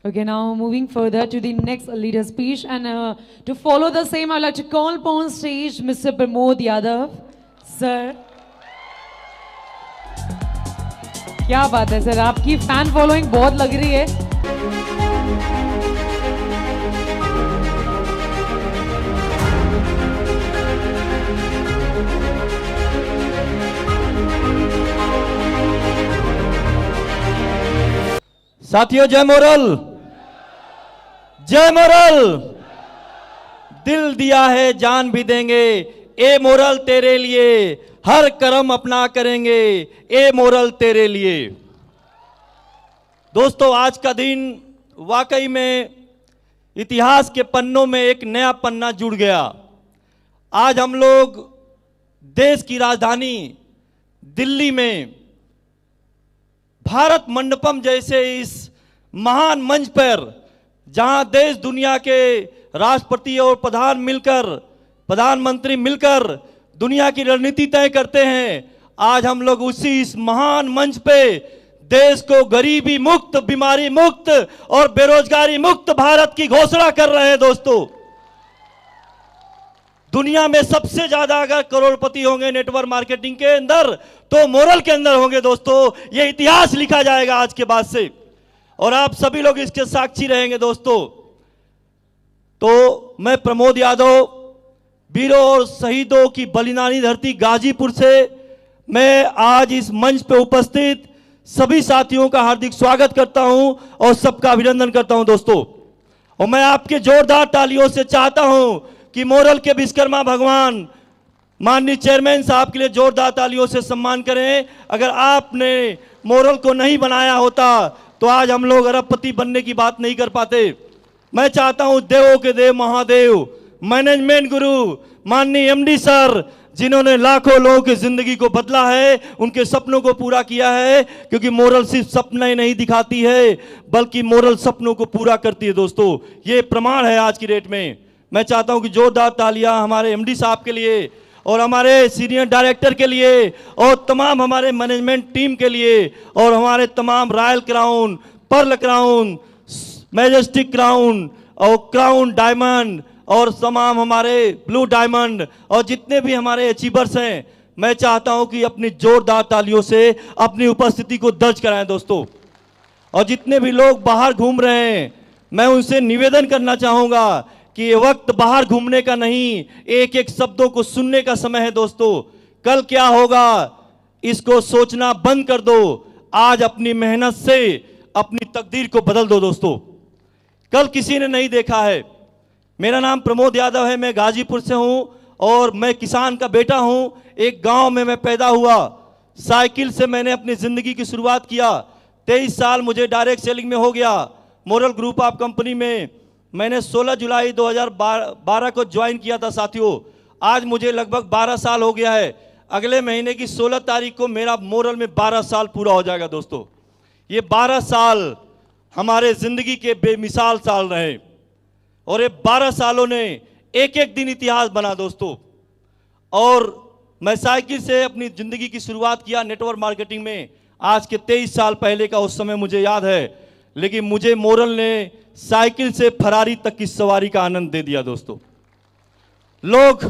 Okay, now moving further to the next leader speech, and to follow the same, I'd like to call upon stage Mr. Pramod Yadav. Sir. क्या बात है sir, आपकी fan following बहुत लग रही है। साथियों, जय मोरल, जय मोरल। दिल दिया है जान भी देंगे, ए मोरल तेरे लिए हर कर्म अपना करेंगे, ए मोरल तेरे लिए। दोस्तों, आज का दिन वाकई में इतिहास के पन्नों में एक नया पन्ना जुड़ गया। आज हम लोग देश की राजधानी दिल्ली में भारत मंडपम जैसे इस महान मंच पर, जहां देश दुनिया के राष्ट्रपति और प्रधानमंत्री मिलकर दुनिया की रणनीति तय करते हैं, आज हम लोग उसी इस महान मंच पे देश को गरीबी मुक्त, बीमारी मुक्त और बेरोजगारी मुक्त भारत की घोषणा कर रहे हैं। दोस्तों, दुनिया में सबसे ज्यादा अगर करोड़पति होंगे नेटवर्क मार्केटिंग के अंदर, तो मोरल के अंदर होंगे। दोस्तों, ये इतिहास लिखा जाएगा आज के बाद से, और आप सभी लोग इसके साक्षी रहेंगे। दोस्तों, तो मैं प्रमोद यादव, वीरों और शहीदों की बलिदानी धरती गाजीपुर से मैं आज इस मंच पे उपस्थित सभी साथियों का हार्दिक स्वागत करता हूं और सबका अभिनंदन करता हूं। दोस्तों, और मैं आपके जोरदार तालियों से चाहता हूं कि मोरल के विश्वकर्मा भगवान माननीय चेयरमैन साहब के लिए जोरदार तालियों से सम्मान करें। अगर आपने मोरल को नहीं बनाया होता तो आज हम लोग अरबपति बनने की बात नहीं कर पाते। मैं चाहता हूं देवों के देव महादेव, मैनेजमेंट गुरु माननीय एमडी सर, जिन्होंने लाखों लोगों की जिंदगी को बदला है, उनके सपनों को पूरा किया है, क्योंकि मोरल सिर्फ सपने नहीं दिखाती है बल्कि मोरल सपनों को पूरा करती है। दोस्तों, ये प्रमाण है आज की डेट में। मैं चाहता हूं कि जोरदार तालियां हमारे एमडी साहब के लिए और हमारे सीनियर डायरेक्टर के लिए और तमाम हमारे मैनेजमेंट टीम के लिए और हमारे तमाम royal crown, pearl crown, majestic crown और क्राउन डायमंड और तमाम हमारे ब्लू डायमंड और जितने भी हमारे अचीवर्स हैं, मैं चाहता हूं कि अपनी जोरदार तालियों से अपनी उपस्थिति को दर्ज कराएं। दोस्तों, और जितने भी लोग बाहर घूम रहे हैं, मैं उनसे निवेदन करना चाहूंगा कि ये वक्त बाहर घूमने का नहीं, एक एक शब्दों को सुनने का समय है। दोस्तों, कल क्या होगा इसको सोचना बंद कर दो, आज अपनी मेहनत से अपनी तकदीर को बदल दो। दोस्तों, कल किसी ने नहीं देखा है। मेरा नाम प्रमोद यादव है, मैं गाजीपुर से हूं और मैं किसान का बेटा हूं। एक गांव में मैं पैदा हुआ, साइकिल से मैंने अपनी जिंदगी की शुरुआत किया। 23 साल मुझे डायरेक्ट सेलिंग में हो गया। मोरल ग्रुप ऑफ कंपनी में मैंने 16 जुलाई 2012 को ज्वाइन किया था। साथियों, आज मुझे लगभग 12 साल हो गया है। अगले महीने की 16 तारीख को मेरा मोरल में 12 साल पूरा हो जाएगा। दोस्तों, ये 12 साल हमारे जिंदगी के बेमिसाल साल रहे और ये 12 सालों ने एक एक दिन इतिहास बना। दोस्तों, और मैं साइकिल से अपनी जिंदगी की शुरुआत किया नेटवर्क मार्केटिंग में, आज के 23 साल पहले का उस समय मुझे याद है। लेकिन मुझे मोरल ने साइकिल से फरारी तक की सवारी का आनंद दे दिया। दोस्तों, लोग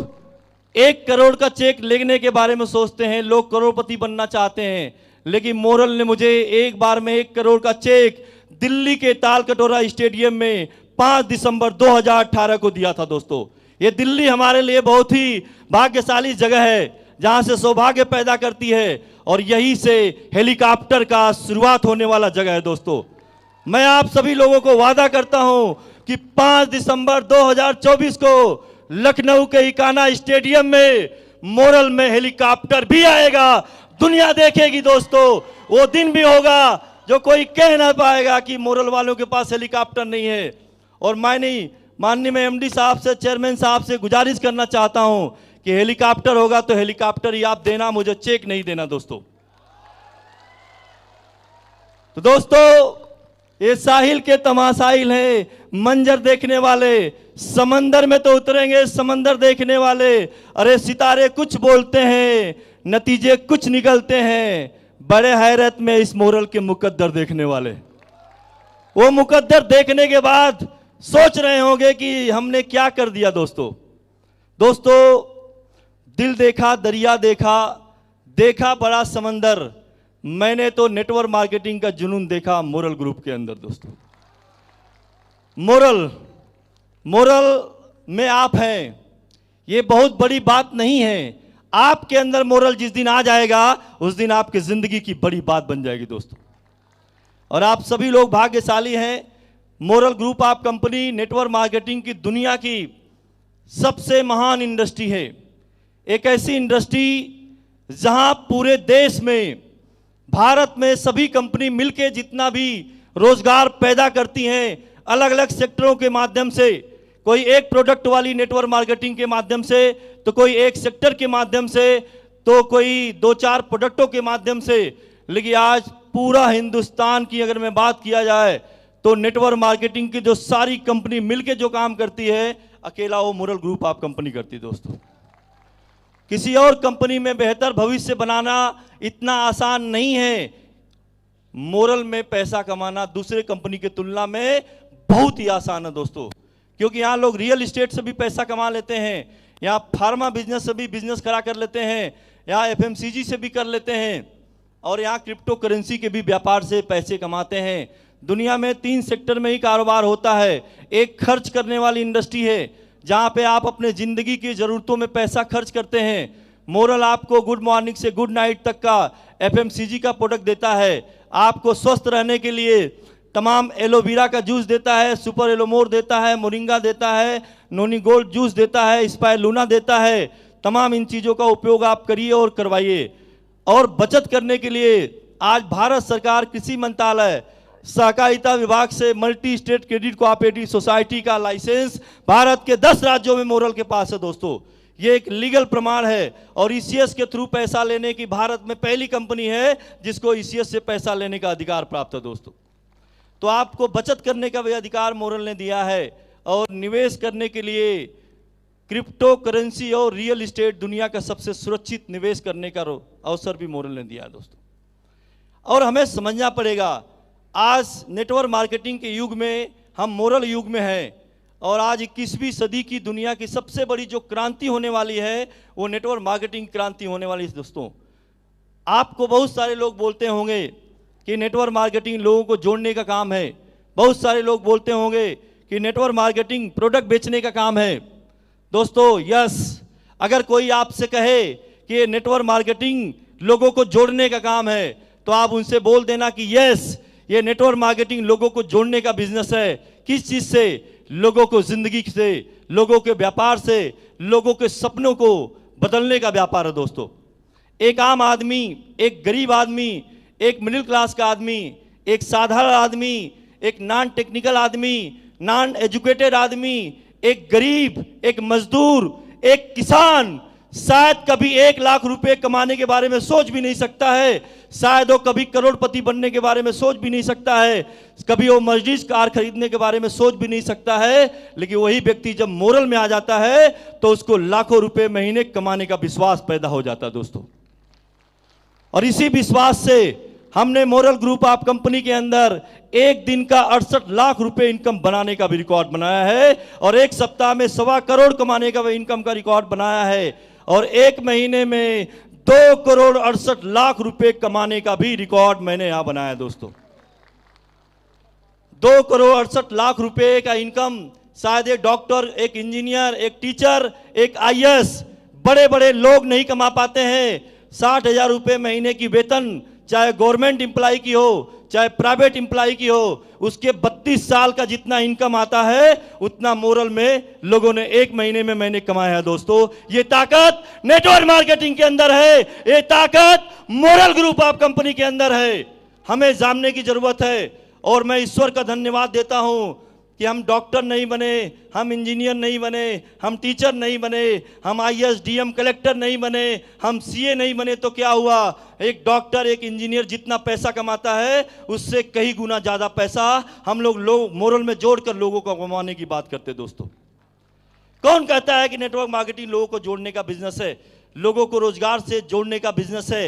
1 करोड़ का चेक लेने के बारे में सोचते हैं, लोग करोड़पति बनना चाहते हैं, लेकिन मोरल ने मुझे एक बार में 1 करोड़ का चेक दिल्ली के तालकटोरा स्टेडियम में 5 दिसंबर 2018 को दिया था। दोस्तों, ये दिल्ली हमारे लिए बहुत ही भाग्यशाली जगह है, जहां से सौभाग्य पैदा करती है और यहीं से हेलीकॉप्टर का शुरुआत होने वाला जगह है। दोस्तों, मैं आप सभी लोगों को वादा करता हूं कि 5 दिसंबर 2024 को लखनऊ के इकाना स्टेडियम में मोरल में हेलीकॉप्टर भी आएगा, दुनिया देखेगी। दोस्तों, वो दिन भी होगा जो कोई कह ना पाएगा कि मोरल वालों के पास हेलीकॉप्टर नहीं है। और माननीय मैं एमडी साहब से, चेयरमैन साहब से गुजारिश करना चाहता हूं कि हेलीकॉप्टर होगा तो हेलीकॉप्टर ही आप देना, मुझे चेक नहीं देना। दोस्तों, तो दोस्तों, ये साहिल के तमाशाइल हैं, मंजर देखने वाले, समंदर में तो उतरेंगे समंदर देखने वाले। अरे सितारे कुछ बोलते हैं, नतीजे कुछ निकलते हैं, बड़े हैरत में इस मोरल के मुकद्दर देखने वाले। वो मुकद्दर देखने के बाद सोच रहे होंगे कि हमने क्या कर दिया। दोस्तों दिल देखा, दरिया देखा, देखा बड़ा समंदर, मैंने तो नेटवर्क मार्केटिंग का जुनून देखा मोरल ग्रुप के अंदर। दोस्तों मोरल में आप हैं, ये बहुत बड़ी बात नहीं है। आपके अंदर मोरल जिस दिन आ जाएगा उस दिन आपकी जिंदगी की बड़ी बात बन जाएगी दोस्तों। और आप सभी लोग भाग्यशाली हैं। Moral group of company network marketing की दुनिया की सबसे महान इंडस्ट्री है। एक ऐसी इंडस्ट्री जहां पूरे देश में, भारत में सभी कंपनी मिलकर जितना भी रोजगार पैदा करती हैं अलग अलग सेक्टरों के माध्यम से, कोई एक प्रोडक्ट वाली नेटवर्क मार्केटिंग के माध्यम से, तो कोई एक सेक्टर के माध्यम से, तो कोई 2-4 प्रोडक्टों के माध्यम से, लेकिन आज पूरा हिंदुस्तान की अगर मैं बात किया जाए तो नेटवर्क मार्केटिंग की जो सारी कंपनी मिलकर जो काम करती है अकेला वो मोरल ग्रुप ऑफ कंपनी करती है। दोस्तों किसी और कंपनी में बेहतर भविष्य बनाना इतना आसान नहीं है। मोरल में पैसा कमाना दूसरे कंपनी की तुलना में बहुत ही आसान है दोस्तों, क्योंकि यहाँ लोग रियल एस्टेट से भी पैसा कमा लेते हैं, यहाँ फार्मा बिजनेस से भी बिजनेस करा कर लेते हैं, यहाँ एफएमसीजी से भी कर लेते हैं, और यहाँ क्रिप्टो करेंसी के भी व्यापार से पैसे कमाते हैं। दुनिया में 3 सेक्टर में ही कारोबार होता है। एक खर्च करने वाली इंडस्ट्री है जहाँ पे आप अपने जिंदगी की जरूरतों में पैसा खर्च करते हैं। मोरल आपको गुड मॉर्निंग से गुड नाइट तक का एफएमसीजी का प्रोडक्ट देता है, आपको स्वस्थ रहने के लिए तमाम एलोवेरा का जूस देता है, सुपर एलोमोर देता है, मोरिंगा देता है, नोनी गोल्ड जूस देता है, स्पाइरुलिना देता है। तमाम इन चीज़ों का उपयोग आप करिए और करवाइए। और बचत करने के लिए आज भारत सरकार कृषि मंत्रालय सहकारिता विभाग से multi state credit cooperative society का लाइसेंस भारत के 10 राज्यों में मोरल के पास है। दोस्तों ये एक लीगल प्रमाण है और ईसीएस के थ्रू पैसा लेने की भारत में पहली कंपनी है जिसको ईसीएस से पैसा लेने का अधिकार प्राप्त है। दोस्तों तो आपको बचत करने का भी अधिकार मोरल ने दिया है, और निवेश करने के लिए क्रिप्टो करेंसी और रियल एस्टेट दुनिया का सबसे सुरक्षित निवेश करने का अवसर भी मोरल ने दिया है। दोस्तों और हमें समझना पड़ेगा, आज नेटवर्क मार्केटिंग के युग में हम मोरल युग में हैं, और आज 21वीं सदी की दुनिया की सबसे बड़ी जो क्रांति होने वाली है वो नेटवर्क मार्केटिंग क्रांति होने वाली है। दोस्तों आपको बहुत सारे लोग बोलते होंगे कि नेटवर्क मार्केटिंग लोगों को जोड़ने का काम है, बहुत सारे लोग बोलते होंगे कि नेटवर्क मार्केटिंग प्रोडक्ट बेचने का काम है। दोस्तों यस, अगर कोई आपसे कहे कि नेटवर्क मार्केटिंग लोगों को जोड़ने का काम है तो आप उनसे बोल देना कि यस, ये नेटवर्क मार्केटिंग लोगों को जोड़ने का बिजनेस है। किस चीज से? लोगों को जिंदगी से, लोगों के व्यापार से, लोगों के सपनों को बदलने का व्यापार है। दोस्तों एक आम आदमी, एक गरीब आदमी, एक मिडिल क्लास का आदमी, एक साधारण आदमी, एक नॉन टेक्निकल आदमी, नॉन एजुकेटेड आदमी, एक गरीब, एक मजदूर, एक किसान शायद कभी 1 लाख रुपए कमाने के बारे में सोच भी नहीं सकता है, शायद वो कभी करोड़पति बनने के बारे में सोच भी नहीं सकता है, कभी वो मर्सिडीज कार खरीदने के बारे में सोच भी नहीं सकता है, लेकिन वही व्यक्ति जब मोरल में आ जाता है तो उसको लाखों रुपए महीने कमाने का विश्वास पैदा हो जाता है। दोस्तों और इसी विश्वास से हमने मोरल ग्रुप ऑफ कंपनी के अंदर एक दिन का 68 लाख रुपए इनकम बनाने का भी रिकॉर्ड बनाया है, और एक सप्ताह में 1.25 करोड़ कमाने का भी इनकम का रिकॉर्ड बनाया है, और एक महीने में 2 करोड़ 68 लाख रुपए कमाने का भी रिकॉर्ड मैंने यहां बनाया। दोस्तों 2 करोड़ 68 लाख रुपए का इनकम शायद एक डॉक्टर, एक इंजीनियर, एक टीचर, एक आईएएस, बड़े बड़े लोग नहीं कमा पाते हैं। 60,000 रुपए महीने की वेतन चाहे गवर्नमेंट एम्प्लॉय की हो चाहे प्राइवेट एम्प्लॉय की हो, उसके 32 साल का जितना इनकम आता है उतना मोरल में लोगों ने एक महीने में मैंने कमाया है। दोस्तों ये ताकत नेटवर्क मार्केटिंग के अंदर है, ये ताकत मोरल ग्रुप ऑफ कंपनी के अंदर है। हमें जानने की जरूरत है, और मैं ईश्वर का धन्यवाद देता हूं कि हम डॉक्टर नहीं बने, हम इंजीनियर नहीं बने, हम टीचर नहीं बने, हम आईएएस डीएम कलेक्टर नहीं बने, हम सीए नहीं बने, तो क्या हुआ? एक डॉक्टर, एक इंजीनियर जितना पैसा कमाता है उससे कई गुना ज्यादा पैसा हम लोग मोरल में जोड़कर लोगों को कमाने की बात करते। दोस्तों कौन कहता है कि नेटवर्क मार्केटिंग लोगों को जोड़ने का बिजनेस है, लोगों को रोजगार से जोड़ने का बिजनेस है?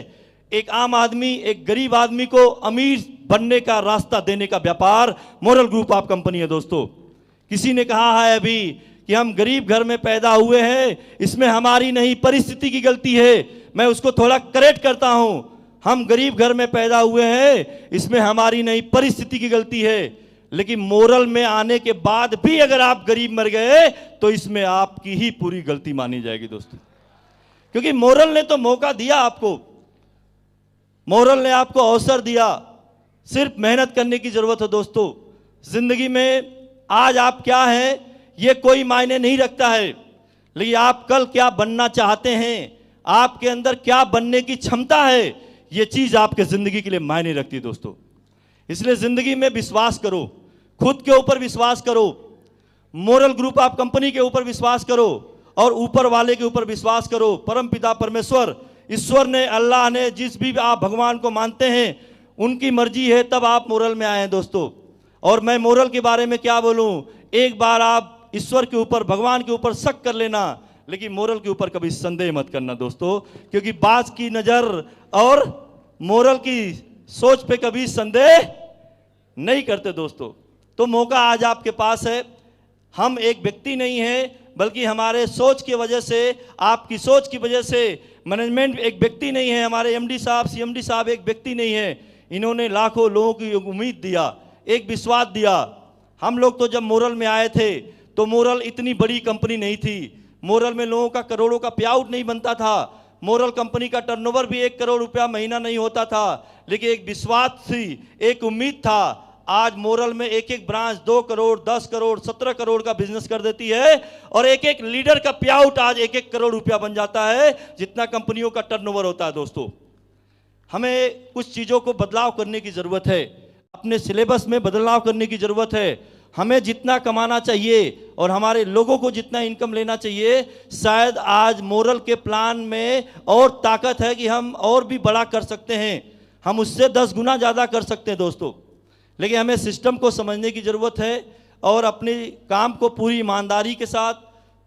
एक आम आदमी, एक गरीब आदमी को अमीर बनने का रास्ता देने का व्यापार मोरल ग्रुप ऑफ कंपनी है दोस्तों। किसी ने कहा है अभी कि हम गरीब घर में पैदा हुए हैं, इसमें हमारी नहीं परिस्थिति की गलती है। मैं उसको थोड़ा करेक्ट करता हूं, हम गरीब घर में पैदा हुए हैं, इसमें हमारी नहीं परिस्थिति की गलती है। लेकिन मोरल में आने के बाद भी अगर आप गरीब मर गए तो इसमें आपकी ही पूरी गलती मानी जाएगी दोस्तों, क्योंकि मोरल ने तो मौका दिया आपको, मोरल ने आपको अवसर दिया। सिर्फ मेहनत करने की जरूरत है दोस्तों। जिंदगी में आज आप क्या हैं ये कोई मायने नहीं रखता है, लेकिन आप कल क्या बनना चाहते हैं, आपके अंदर क्या बनने की क्षमता है, ये चीज आपके जिंदगी के लिए मायने रखती है दोस्तों। इसलिए जिंदगी में विश्वास करो, खुद के ऊपर विश्वास करो, मोरल ग्रुप ऑफ कंपनी के ऊपर विश्वास करो और ऊपर वाले के ऊपर विश्वास करो। परम पिता परमेश्वर, ईश्वर ने, अल्लाह ने, जिस भी आप भगवान को मानते हैं उनकी मर्जी है तब आप मोरल में आए हैं दोस्तों। और मैं मोरल के बारे में क्या बोलूं, एक बार आप ईश्वर के ऊपर, भगवान के ऊपर शक कर लेना, लेकिन मोरल के ऊपर कभी संदेह मत करना दोस्तों, क्योंकि बाज की नजर और मोरल की सोच पे कभी संदेह नहीं करते दोस्तों। तो मौका आज आपके पास है। हम एक व्यक्ति नहीं है, बल्कि हमारे सोच की वजह से, आपकी सोच की वजह से, मैनेजमेंट एक व्यक्ति नहीं है, हमारे एमडी साहब, सीएमडी साहब एक व्यक्ति नहीं है। इन्होंने लाखों लोगों की उम्मीद दिया, एक विश्वास दिया। हम लोग तो जब मोरल में आए थे तो मोरल इतनी बड़ी कंपनी नहीं थी, मोरल में लोगों का करोड़ों का पे आउट नहीं बनता था, मोरल कंपनी का टर्नओवर भी 1 करोड़ रुपया महीना नहीं होता था, लेकिन एक विश्वास थी, एक उम्मीद था। आज मोरल में एक एक ब्रांच 2 करोड़, 10 करोड़, 17 करोड़ का बिजनेस कर देती है और एक एक लीडर का पे आउट आज 1-1 करोड़ रुपया बन जाता है, जितना कंपनियों का टर्नओवर होता है दोस्तों। हमें कुछ चीजों को बदलाव करने की जरूरत है, अपने सिलेबस में बदलाव करने की जरूरत है। हमें जितना कमाना चाहिए और हमारे लोगों को जितना इनकम लेना चाहिए, शायद आज मोरल के प्लान में और ताकत है कि हम और भी बड़ा कर सकते हैं, हम उससे 10 गुना ज़्यादा कर सकते हैं दोस्तों। लेकिन हमें सिस्टम को समझने की ज़रूरत है और अपने काम को पूरी ईमानदारी के साथ,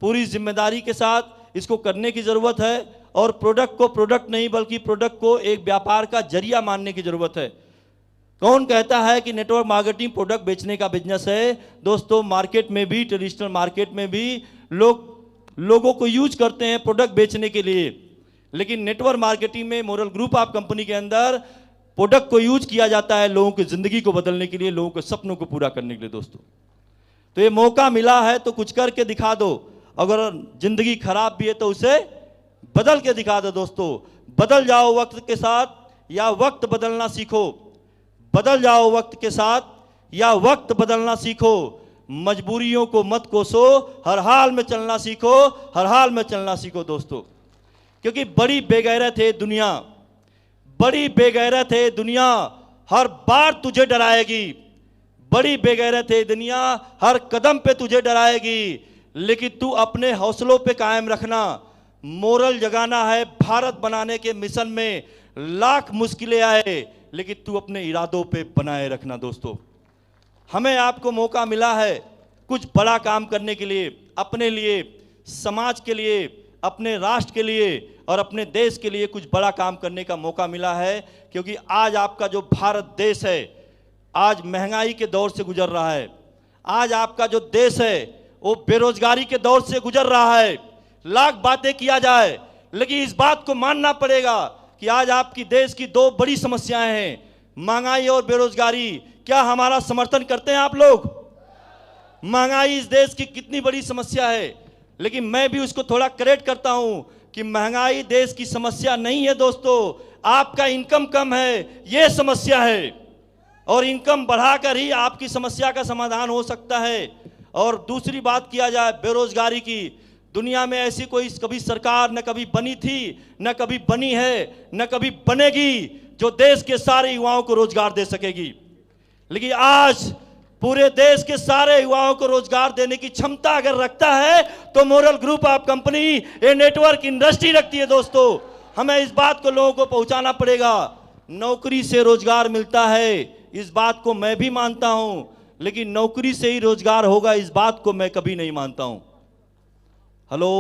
पूरी जिम्मेदारी के साथ इसको करने की ज़रूरत है। और प्रोडक्ट को प्रोडक्ट नहीं, बल्कि प्रोडक्ट को एक व्यापार का जरिया मानने की ज़रूरत है। कौन कहता है कि नेटवर्क मार्केटिंग प्रोडक्ट बेचने का बिजनेस है? दोस्तों, मार्केट में भी, ट्रेडिशनल मार्केट में भी लोगों को यूज करते हैं प्रोडक्ट बेचने के लिए, लेकिन नेटवर्क मार्केटिंग में मोरल ग्रुप ऑफ कंपनी के अंदर प्रोडक्ट को यूज किया जाता है लोगों की जिंदगी को बदलने के लिए, लोगों के सपनों को पूरा करने के लिए दोस्तों। तो ये मौका मिला है तो कुछ करके दिखा दो। अगर जिंदगी खराब भी है तो उसे बदल के दिखा दो दोस्तों। बदल जाओ वक्त के साथ या वक्त बदलना सीखो, बदल जाओ वक्त के साथ या वक्त बदलना सीखो। मजबूरियों को मत कोसो, हर हाल में चलना सीखो, हर हाल में चलना सीखो दोस्तों। क्योंकि बड़ी बेगैरत है दुनिया, बड़ी बेगैरत है दुनिया, हर बार तुझे डराएगी। बड़ी बेगैरत है दुनिया, हर कदम पे तुझे डराएगी, लेकिन तू अपने हौसलों पे कायम रखना। मोरल जगाना है भारत बनाने के मिशन में, लाख मुश्किलें आए लेकिन तू अपने इरादों पे बनाए रखना दोस्तों। हमें आपको मौका मिला है कुछ बड़ा काम करने के लिए, अपने लिए, समाज के लिए, अपने राष्ट्र के लिए और अपने देश के लिए कुछ बड़ा काम करने का मौका मिला है। क्योंकि आज आपका जो भारत देश है, आज महंगाई के दौर से गुजर रहा है। आज आपका जो देश है वो बेरोजगारी के दौर से गुजर रहा है। लाख बातें किया जाए, लेकिन इस बात को मानना पड़ेगा कि आज आपकी देश की 2 बड़ी समस्याएं हैं, महंगाई और बेरोजगारी। क्या हमारा समर्थन करते हैं आप लोग? महंगाई इस देश की कितनी बड़ी समस्या है, लेकिन मैं भी उसको थोड़ा करेक्ट करता हूं कि महंगाई देश की समस्या नहीं है दोस्तों, आपका इनकम कम है यह समस्या है, और इनकम बढ़ाकर ही आपकी समस्या का समाधान हो सकता है। और दूसरी बात किया जाए बेरोजगारी की, दुनिया में ऐसी कोई कभी सरकार न कभी बनी थी, न कभी बनी है, न कभी बनेगी जो देश के सारे युवाओं को रोजगार दे सकेगी। लेकिन आज पूरे देश के सारे युवाओं को रोजगार देने की क्षमता अगर रखता है तो मोरल ग्रुप ऑफ कंपनी ये नेटवर्क इंडस्ट्री रखती है दोस्तों। हमें इस बात को लोगों को पहुंचाना पड़ेगा। नौकरी से रोजगार मिलता है, इस बात को मैं भी मानता हूं, लेकिन नौकरी से ही रोजगार होगा इस बात को मैं कभी नहीं मानता हूं। हेलो,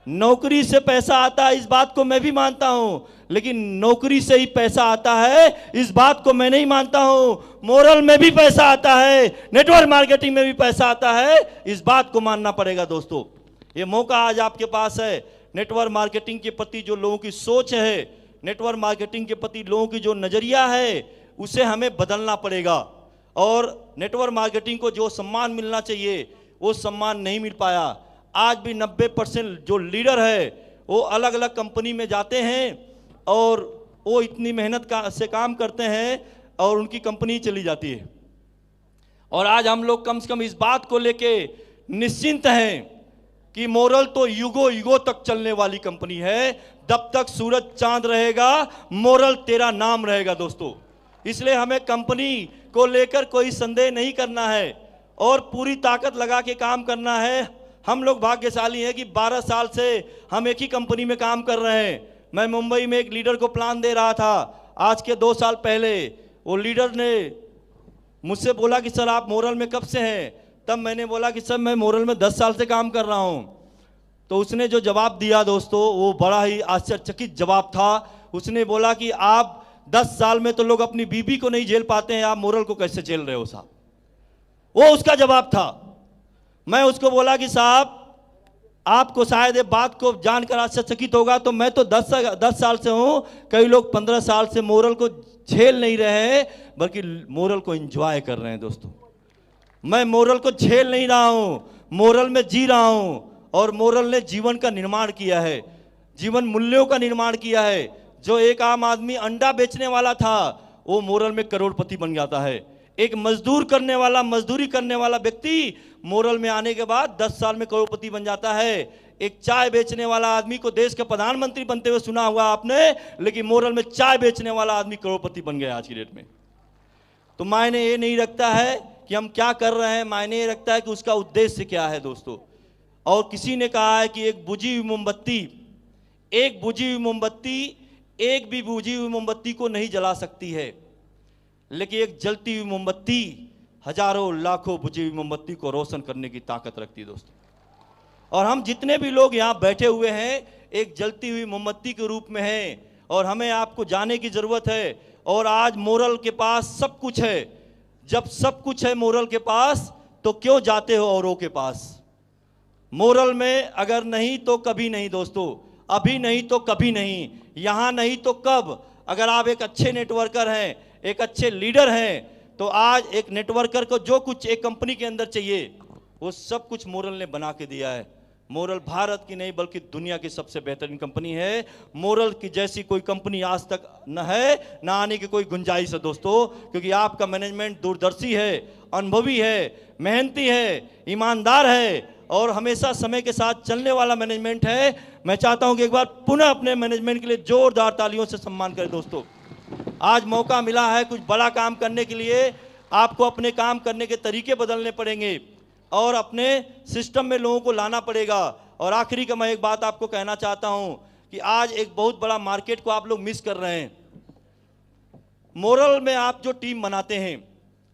नौकरी से पैसा आता है इस बात को मैं भी मानता हूं, लेकिन नौकरी से ही पैसा आता है, इस बात को मैं नहीं मानता हूं। मोरल में भी पैसा आता है, नेटवर्क मार्केटिंग में भी पैसा आता है, इस बात को मानना पड़ेगा दोस्तों। ये मौका आज आपके पास है। नेटवर्क मार्केटिंग के प्रति जो लोगों की सोच है, नेटवर्क मार्केटिंग के प्रति लोगों की जो नजरिया है, उसे हमें बदलना पड़ेगा। और नेटवर्क मार्केटिंग को जो सम्मान मिलना चाहिए वो सम्मान नहीं मिल पाया। आज भी 90% जो लीडर है वो अलग अलग कंपनी में जाते हैं और वो इतनी मेहनत से काम करते हैं और उनकी कंपनी चली जाती है। और आज हम लोग कम से कम इस बात को लेके निश्चिंत हैं कि मोरल तो युगों युगों तक चलने वाली कंपनी है। जब तक सूरज चांद रहेगा मोरल तेरा नाम रहेगा दोस्तों। इसलिए हमें कंपनी को लेकर कोई संदेह नहीं करना है और पूरी ताकत लगा के काम करना है। हम लोग भाग्यशाली हैं कि 12 साल से हम एक ही कंपनी में काम कर रहे हैं। मैं मुंबई में एक लीडर को प्लान दे रहा था आज के 2 साल पहले। वो लीडर ने मुझसे बोला कि सर आप मोरल में कब से हैं? तब मैंने बोला कि सर मैं मोरल में 10 साल से काम कर रहा हूं। तो उसने जो जवाब दिया दोस्तों वो बड़ा ही आश्चर्यचकित जवाब था। उसने बोला कि आप 10 साल में तो लोग अपनी बीबी को नहीं झेल पाते हैं, आप मोरल को कैसे झेल रहे हो साहब? वो उसका जवाब था। मैं उसको बोला कि साहब आपको शायद ये बात को जानकर आश्चर्यचकित होगा, तो मैं तो 10 साल से हूं, कई लोग 15 साल से मोरल को झेल नहीं रहे हैं बल्कि मोरल को एंजॉय कर रहे हैं दोस्तों। मैं मोरल को झेल नहीं रहा हूं, मोरल में जी रहा हूं। और मोरल ने जीवन का निर्माण किया है, जीवन मूल्यों का निर्माण किया है। जो एक आम आदमी अंडा बेचने वाला था वो मोरल में करोड़पति बन जाता है। एक मजदूर करने वाला, मजदूरी करने वाला व्यक्ति मोरल में आने के बाद 10 साल में करोड़पति बन जाता है। एक चाय बेचने वाला आदमी को देश का प्रधानमंत्री बनते हुए सुना हुआ आपने, लेकिन मोरल में चाय बेचने वाला आदमी करोड़पति बन गया आज की डेट में। तो मायने ये नहीं रखता है कि हम क्या कर रहे हैं, मायने ये रखता है कि उसका उद्देश्य क्या है दोस्तों। और किसी ने कहा है कि एक बुझी हुई मोमबत्ती एक भी बुझी हुई मोमबत्ती को नहीं जला सकती है, लेकिन एक जलती हुई मोमबत्ती हजारों लाखों बुझी हुई मोमबत्ती को रोशन करने की ताकत रखती है दोस्तों। और हम जितने भी लोग यहाँ बैठे हुए हैं एक जलती हुई मोमबत्ती के रूप में हैं और हमें आपको जाने की जरूरत है। और आज मोरल के पास सब कुछ है। जब सब कुछ है मोरल के पास तो क्यों जाते हो औरों के पास? मोरल में अगर नहीं तो कभी नहीं दोस्तों, अभी नहीं तो कभी नहीं, यहां नहीं तो कब। अगर आप एक अच्छे नेटवर्कर हैं, एक अच्छे लीडर हैं, तो आज एक नेटवर्कर को जो कुछ एक कंपनी के अंदर चाहिए वो सब कुछ मोरल ने बना के दिया है। मोरल भारत की नहीं बल्कि दुनिया की सबसे बेहतरीन कंपनी है। मोरल की जैसी कोई कंपनी आज तक न है, न आने की कोई गुंजाइश है दोस्तों, क्योंकि आपका मैनेजमेंट दूरदर्शी है, अनुभवी है, मेहनती है, ईमानदार है और हमेशा समय के साथ चलने वाला मैनेजमेंट है। मैं चाहता हूं कि एक बार पुनः अपने मैनेजमेंट के लिए जोरदार तालियों से सम्मान करें दोस्तों। आज मौका मिला है कुछ बड़ा काम करने के लिए। आपको अपने काम करने के तरीके बदलने पड़ेंगे और अपने सिस्टम में लोगों को लाना पड़ेगा। और आखिरी का मैं एक बात आपको कहना चाहता हूं कि आज एक बहुत बड़ा मार्केट को आप लोग मिस कर रहे हैं। मोरल में आप जो टीम बनाते हैं,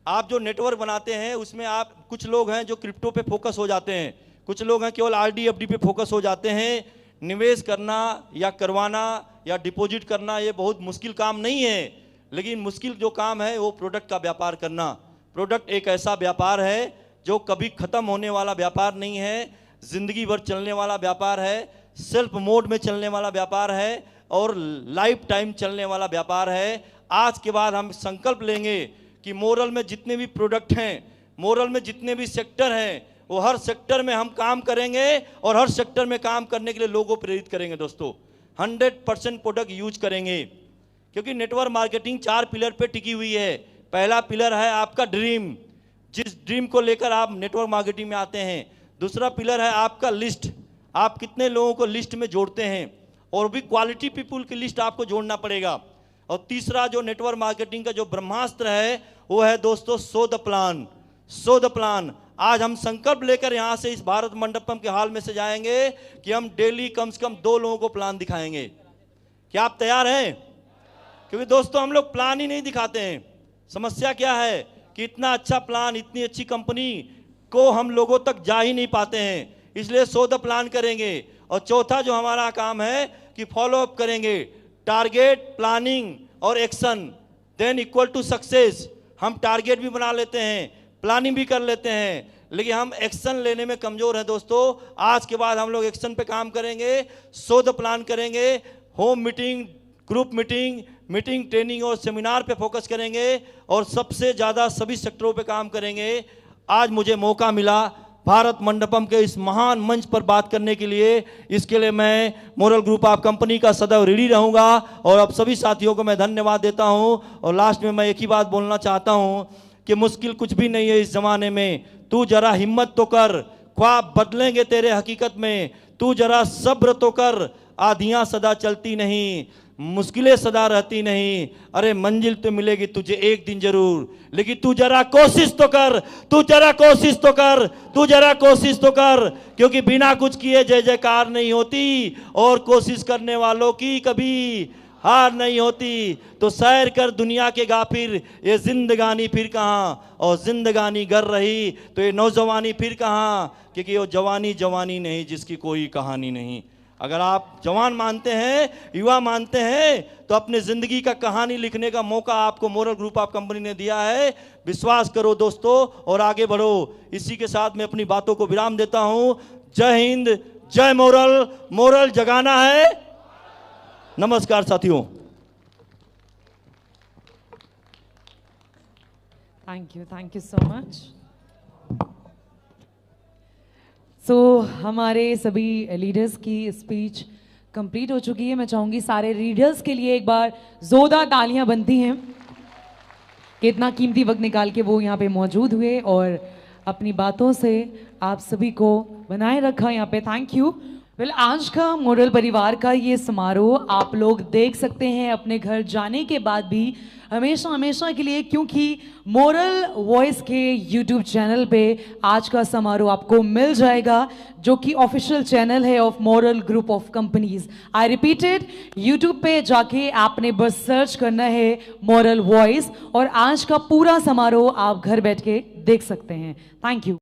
आप जो नेटवर्क बनाते हैं, उसमें आप कुछ लोग हैं जो क्रिप्टो पे फोकस हो जाते हैं, कुछ लोग हैं केवल आरडी एफडी पे फोकस हो जाते हैं। निवेश करना या करवाना या डिपॉजिट करना ये बहुत मुश्किल काम नहीं है, लेकिन मुश्किल जो काम है वो प्रोडक्ट का व्यापार करना। प्रोडक्ट एक ऐसा व्यापार है जो कभी खत्म होने वाला व्यापार नहीं है, जिंदगी भर चलने वाला व्यापार है, सेल्फ मोड में चलने वाला व्यापार है और लाइफ टाइम चलने वाला व्यापार है। आज के बाद हम संकल्प लेंगे कि मोरल में जितने भी प्रोडक्ट हैं, मोरल में जितने भी सेक्टर हैं, वो हर सेक्टर में हम काम करेंगे और हर सेक्टर में काम करने के लिए लोगों को प्रेरित करेंगे दोस्तों। 100% प्रोडक्ट यूज करेंगे, क्योंकि नेटवर्क मार्केटिंग 4 पिलर पे टिकी हुई है। पहला पिलर है आपका ड्रीम, जिस ड्रीम को लेकर आप नेटवर्क मार्केटिंग में आते हैं। दूसरा पिलर है आपका लिस्ट, आप कितने लोगों को लिस्ट में जोड़ते हैं, और भी क्वालिटी पीपुल की लिस्ट आपको जोड़ना पड़ेगा। और तीसरा जो नेटवर्क मार्केटिंग का जो ब्रह्मास्त्र है वो है दोस्तों सो द प्लान। आज हम संकल्प लेकर यहां से इस भारत मंडपम के हाल में से जाएंगे कि हम डेली कम से कम 2 लोगों को प्लान दिखाएंगे। क्या आप तैयार हैं? क्योंकि दोस्तों हम लोग प्लान ही नहीं दिखाते हैं। समस्या क्या है कि इतना अच्छा प्लान, इतनी अच्छी कंपनी को हम लोगों तक जा ही नहीं पाते हैं। इसलिए सो द प्लान करेंगे। और चौथा जो हमारा काम है कि फॉलो अप करेंगे, टारगेट, प्लानिंग और action then equal to success. हम टारगेट भी बना लेते हैं, प्लानिंग भी कर लेते हैं, लेकिन हम एक्शन लेने में कमजोर हैं दोस्तों। आज के बाद हम लोग एक्शन पे काम करेंगे, शोध प्लान करेंगे, home meeting, group meeting, training और सेमिनार पे फोकस करेंगे और सबसे ज़्यादा सभी सेक्टरों पे काम करेंगे। आज मुझे मौका मिला भारत मंडपम के इस महान मंच पर बात करने के लिए, इसके लिए मैं मोरल ग्रुप ऑफ कंपनी का सदैव ऋणी रहूंगा और अब सभी साथियों को मैं धन्यवाद देता हूं। और लास्ट में मैं एक ही बात बोलना चाहता हूं कि मुश्किल कुछ भी नहीं है इस जमाने में। तू जरा हिम्मत तो कर, ख्वाब बदलेंगे तेरे हकीकत में। तू जरा सब्र तो कर, आधियां सदा चलती नहीं, मुश्किलें सदा रहती नहीं। अरे मंजिल तो मिलेगी तुझे एक दिन जरूर, लेकिन तू जरा कोशिश तो कर, तू जरा कोशिश तो कर, तू जरा कोशिश तो कर, क्योंकि बिना कुछ किए जय जयकार नहीं होती और कोशिश करने वालों की कभी हार नहीं होती। तो सैर कर दुनिया के गाफिर, ये जिंदगानी फिर कहाँ, और जिंदगानी गर रही तो ये नौजवानी फिर कहाँ, क्योंकि वो जवानी जवानी नहीं जिसकी कोई कहानी नहीं। अगर आप जवान मानते हैं, युवा मानते हैं, तो अपने जिंदगी का कहानी लिखने का मौका आपको मोरल ग्रुप ऑफ कंपनी ने दिया है। विश्वास करो दोस्तों और आगे बढ़ो। इसी के साथ मैं अपनी बातों को विराम देता हूं। जय हिंद, जय मोरल, मोरल जगाना है। नमस्कार साथियों। Thank you so much. So हमारे सभी लीडर्स की स्पीच कंप्लीट हो चुकी है। मैं चाहूंगी सारे लीडर्स के लिए एक बार जोरदार तालियां बनती हैं कि इतना कीमती वक्त निकाल के वो यहाँ पे मौजूद हुए और अपनी बातों से आप सभी को बनाए रखा यहाँ पे। Thank you. वेल, आज का मोरल परिवार का ये समारोह आप लोग देख सकते हैं अपने घर जाने के बाद भी हमेशा हमेशा के लिए, क्योंकि मोरल वॉइस के यूट्यूब चैनल पे आज का समारोह आपको मिल जाएगा, जो कि ऑफिशियल चैनल है of moral group of companies. I repeated, YouTube पे जाके आपने बस सर्च करना है मोरल वॉइस और आज का पूरा समारोह आप घर बैठ के देख सकते हैं। Thank you.